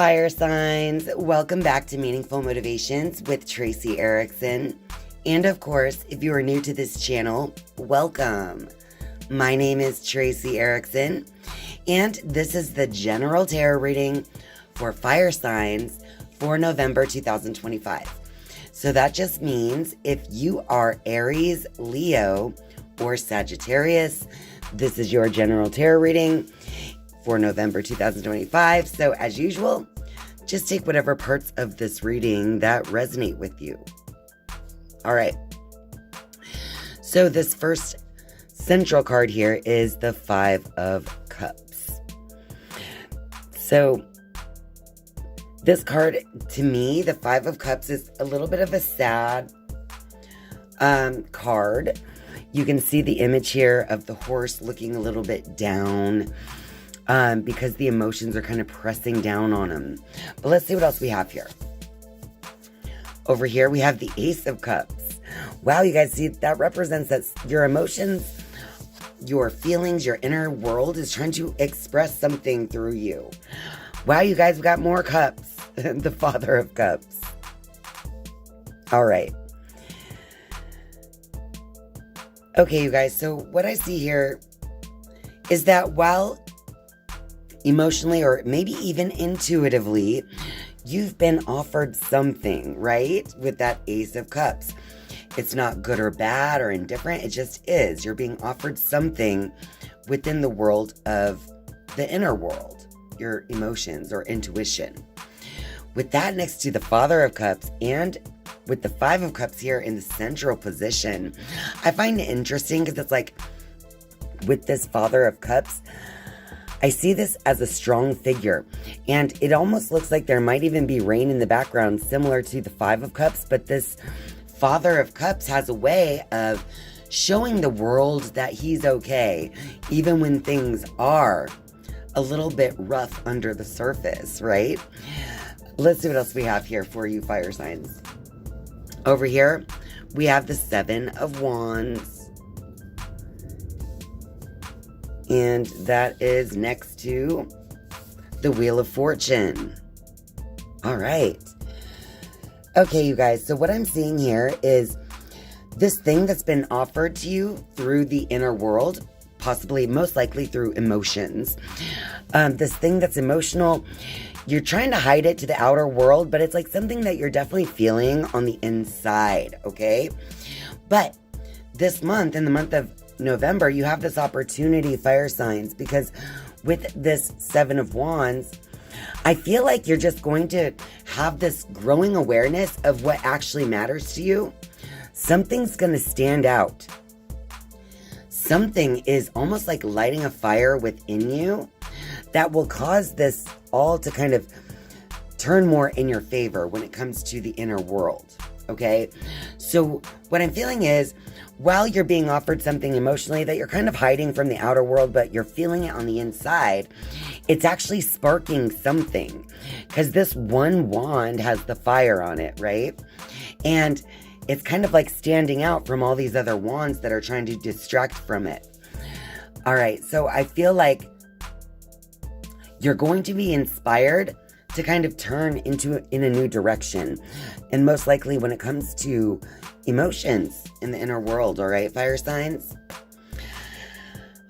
fire signs, welcome back to Meaningful Motivations with Tracy Erickson. And of course, if you are new to this channel, welcome. My name is Tracy Erickson, and this is the general tarot reading for fire signs for November 2025. So that just means if you are Aries, Leo, or Sagittarius, this is your general tarot reading for November 2025. So as usual, just take whatever parts of this reading that resonate with you. All right. So this first central card here is the Five of Cups. So this card, to me, the Five of Cups is a little bit of a sad card. You can see the image here of the horse looking a little bit down. Because the emotions are kind of pressing down on him. But let's see what else we have here. Over here, we have the Ace of Cups. Wow, you guys see, that represents that your emotions, your feelings, your inner world is trying to express something through you. Wow, you guys, we got more cups. The Father of Cups. All right. Okay, you guys, so what I see here is that while emotionally, or maybe even intuitively, you've been offered something, right? With that Ace of Cups. It's not good or bad or indifferent. It just is. You're being offered something within the world of the inner world, your emotions or intuition. With that next to the Father of Cups and with the Five of Cups here in the central position, I find it interesting because it's like with this Father of Cups, I see this as a strong figure, and it almost looks like there might even be rain in the background, similar to the Five of Cups, but this Father of Cups has a way of showing the world that he's okay, even when things are a little bit rough under the surface, right? Let's see what else we have here for you, fire signs. Over here, we have the Seven of Wands. And that is next to the Wheel of Fortune. All right. Okay, you guys. So what I'm seeing here is this thing that's been offered to you through the inner world, possibly, most likely through emotions. This thing that's emotional, you're trying to hide it to the outer world, but it's like something that you're definitely feeling on the inside, okay? But this month, in the month of November, you have this opportunity, fire signs, because with this Seven of Wands, I feel like you're just going to have this growing awareness of what actually matters to you. Something's going to stand out. Something is almost like lighting a fire within you that will cause this all to kind of turn more in your favor when it comes to the inner world. Okay? So what I'm feeling is, while you're being offered something emotionally that you're kind of hiding from the outer world, but you're feeling it on the inside, it's actually sparking something. Because this one wand has the fire on it, right? And it's kind of like standing out from all these other wands that are trying to distract from it. All right, so I feel like you're going to be inspired to kind of turn in a new direction. And most likely when it comes to emotions in the inner world, all right, fire signs?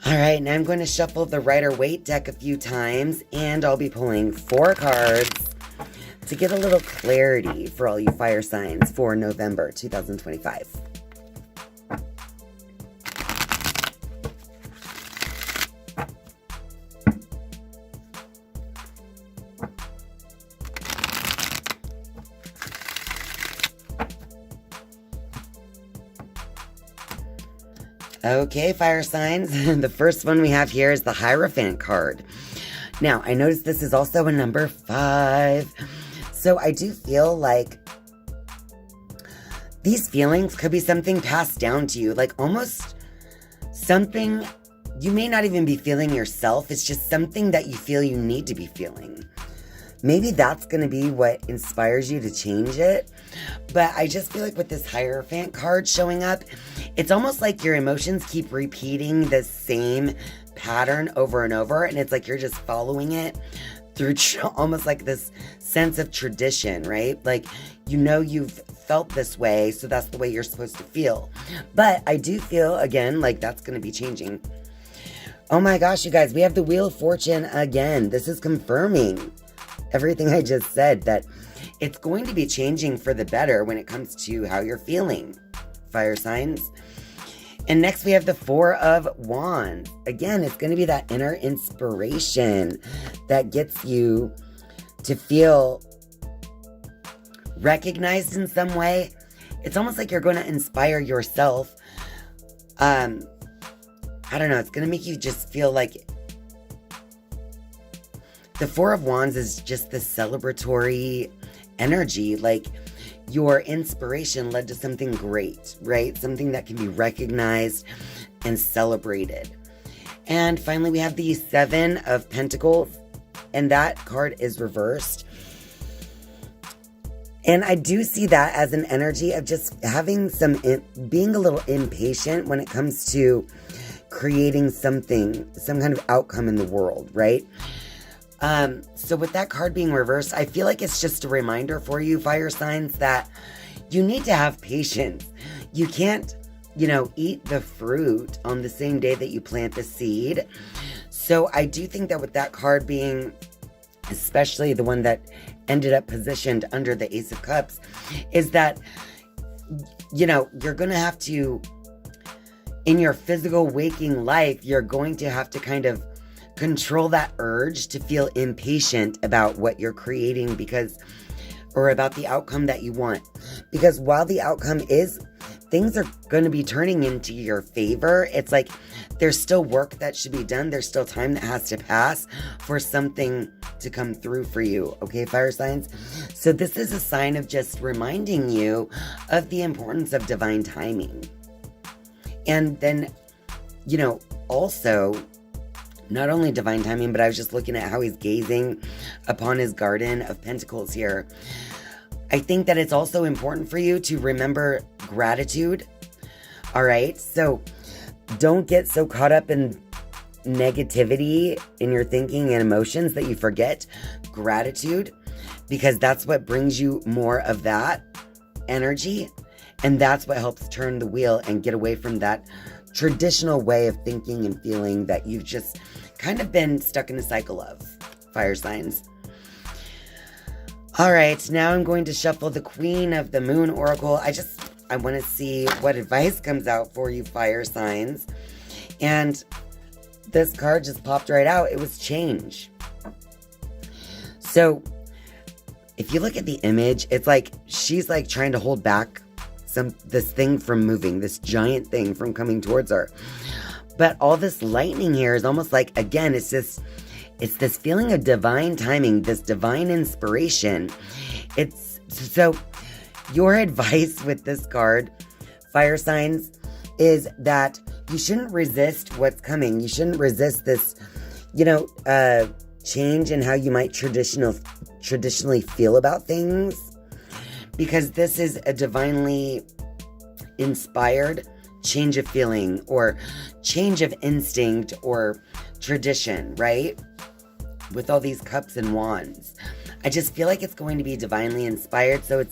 All right, now I'm going to shuffle the Rider-Waite deck a few times, and I'll be pulling 4 cards to get a little clarity for all you fire signs for November 2025. Okay, fire signs. The first one we have here is the Hierophant card. Now, I noticed this is also a number 5. So I do feel like these feelings could be something passed down to you. Like almost something you may not even be feeling yourself. It's just something that you feel you need to be feeling. Maybe that's going to be what inspires you to change it. But I just feel like with this Hierophant card showing up, it's almost like your emotions keep repeating the same pattern over and over. And it's like you're just following it through almost like this sense of tradition, right? Like, you know, you've felt this way, so that's the way you're supposed to feel. But I do feel, again, like that's going to be changing. Oh my gosh, you guys, we have the Wheel of Fortune again. This is confirming everything I just said, that it's going to be changing for the better when it comes to how you're feeling, fire signs. And next we have the Four of Wands. Again, it's going to be that inner inspiration that gets you to feel recognized in some way. It's almost like you're going to inspire yourself. I don't know. It's going to make you just feel like the Four of Wands is just this celebratory energy. Like your inspiration led to something great, right? Something that can be recognized and celebrated. And finally, we have the Seven of Pentacles, and that card is reversed. And I do see that as an energy of just having being a little impatient when it comes to creating something, some kind of outcome in the world, right? So with that card being reversed, I feel like it's just a reminder for you, fire signs, that you need to have patience. You can't, eat the fruit on the same day that you plant the seed. So I do think that with that card being, especially the one that ended up positioned under the Ace of Cups, is that, you're going to have to, in your physical waking life, you're going to have to kind of control that urge to feel impatient about what you're creating or about the outcome that you want. Because while the outcome is, things are going to be turning into your favor, it's like there's still work that should be done. There's still time that has to pass for something to come through for you. Okay, fire signs? So this is a sign of just reminding you of the importance of divine timing. And then, also, not only divine timing, but I was just looking at how he's gazing upon his garden of pentacles here. I think that it's also important for you to remember gratitude. All right. So don't get so caught up in negativity in your thinking and emotions that you forget gratitude, because that's what brings you more of that energy. And that's what helps turn the wheel and get away from that traditional way of thinking and feeling that you've just kind of been stuck in a cycle of, fire signs. All right, now I'm going to shuffle the Queen of the Moon Oracle. I want to see what advice comes out for you, fire signs. And this card just popped right out. It was change. So if you look at the image, it's like she's like trying to hold back this thing from moving, this giant thing from coming towards her. But all this lightning here is almost like, again, it's this feeling of divine timing, this divine inspiration. It's so your advice with this card, fire signs, is that you shouldn't resist what's coming. You shouldn't resist this, change in how you might traditionally feel about things. Because this is a divinely inspired change of feeling or change of instinct or tradition, right? With all these cups and wands. I just feel like it's going to be divinely inspired. So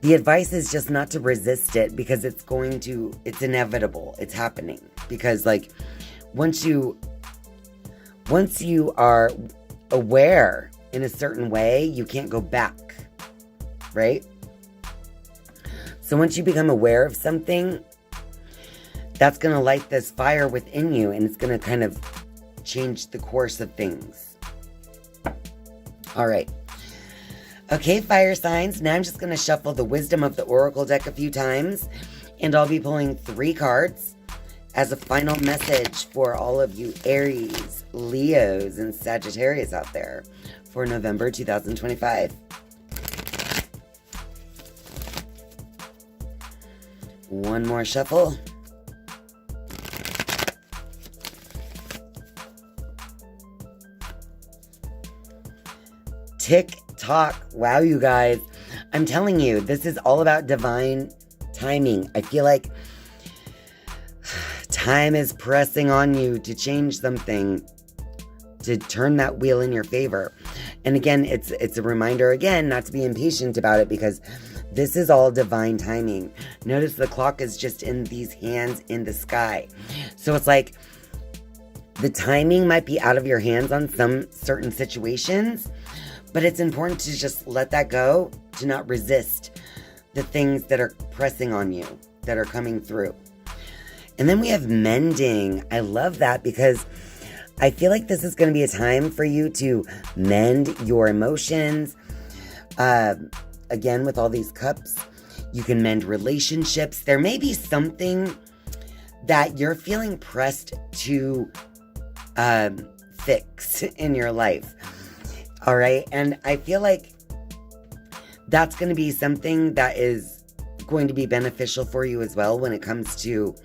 the advice is just not to resist it, because it's inevitable. It's happening. Because once you are aware in a certain way, you can't go back. Right? So once you become aware of something, that's going to light this fire within you, and it's going to kind of change the course of things. All right. Okay, fire signs. Now I'm just going to shuffle the Wisdom of the Oracle deck a few times, and I'll be pulling 3 cards as a final message for all of you Aries, Leos, and Sagittarius out there for November 2025. One more shuffle. Tick tock. Wow, you guys. I'm telling you, this is all about divine timing. I feel like time is pressing on you to change something, to turn that wheel in your favor. And again, it's a reminder again not to be impatient about it, because this is all divine timing. Notice the clock is just in these hands in the sky. So it's like the timing might be out of your hands on some certain situations, but it's important to just let that go, to not resist the things that are pressing on you, that are coming through. And then we have mending. I love that, because I feel like this is going to be a time for you to mend your emotions. Again, with all these cups, you can mend relationships. There may be something that you're feeling pressed to fix in your life. All right. And I feel like that's going to be something that is going to be beneficial for you as well when it comes to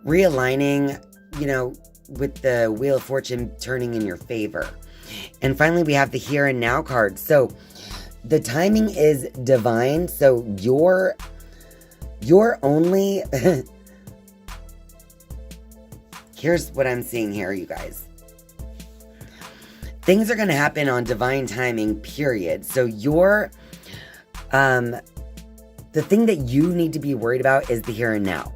realigning, with the Wheel of Fortune turning in your favor. And finally, we have the Here and Now card. So the timing is divine. So you're only... Here's what I'm seeing here, you guys. Things are going to happen on divine timing, period. So the thing that you need to be worried about is the here and now.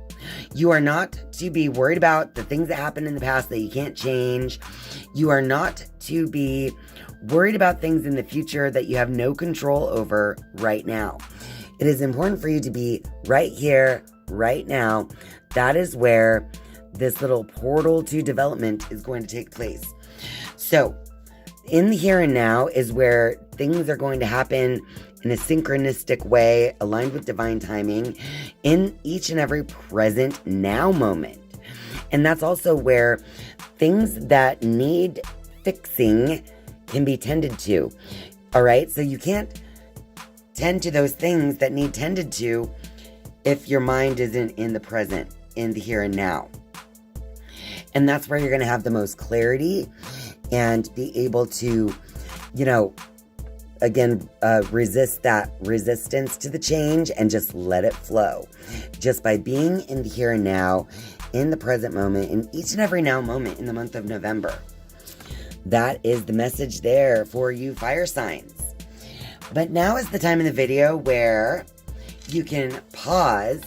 You are not to be worried about the things that happened in the past that you can't change. You are not to be worried about things in the future that you have no control over right now. It is important for you to be right here, right now. That is where this little portal to development is going to take place. So, in the here and now is where things are going to happen in a synchronistic way, aligned with divine timing, in each and every present now moment. And that's also where things that need fixing can be tended to. All right? So you can't tend to those things that need tended to if your mind isn't in the present, in the here and now. And that's where you're going to have the most clarity and be able to, resist that resistance to the change and just let it flow. Just by being in the here and now, in the present moment, in each and every now moment in the month of November. That is the message there for you fire signs. But now is the time in the video where you can pause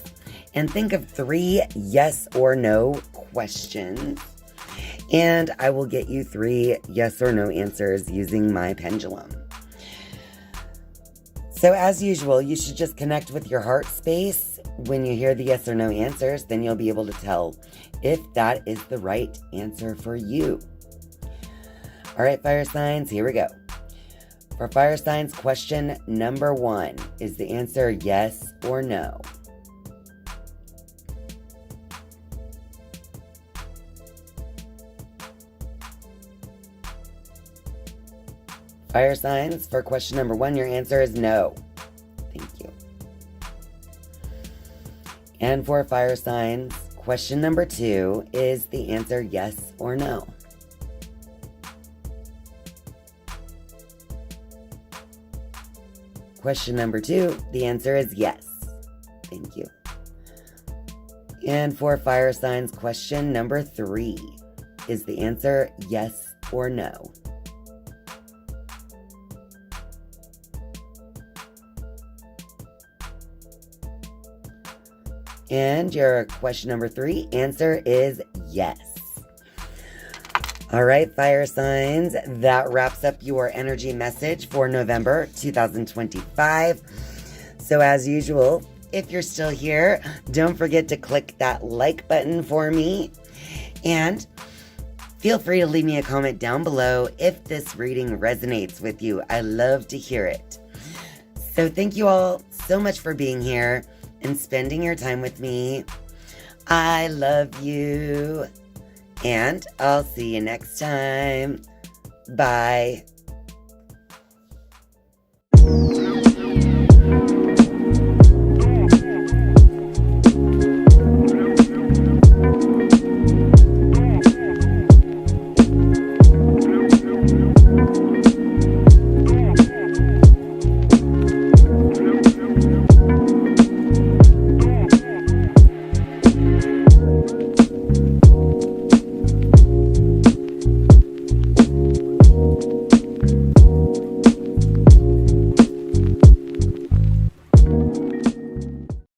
and think of 3 yes or no questions. And I will get you 3 yes or no answers using my pendulum. So as usual, you should just connect with your heart space. When you hear the yes or no answers, then you'll be able to tell if that is the right answer for you. All right, fire signs, here we go. For fire signs, question number 1. Is the answer yes or no? Fire signs, for question number 1, your answer is no. Thank you. And for fire signs, question number 2, is the answer yes or no? Question number 2, the answer is yes. Thank you. And for fire signs, question number 3, is the answer yes or no? And your question number 3 answer is yes. All right, fire signs, that wraps up your energy message for November 2025. So as usual, if you're still here, don't forget to click that like button for me. And feel free to leave me a comment down below if this reading resonates with you. I love to hear it. So thank you all so much for being here and spending your time with me. I love you. And I'll see you next time. Bye.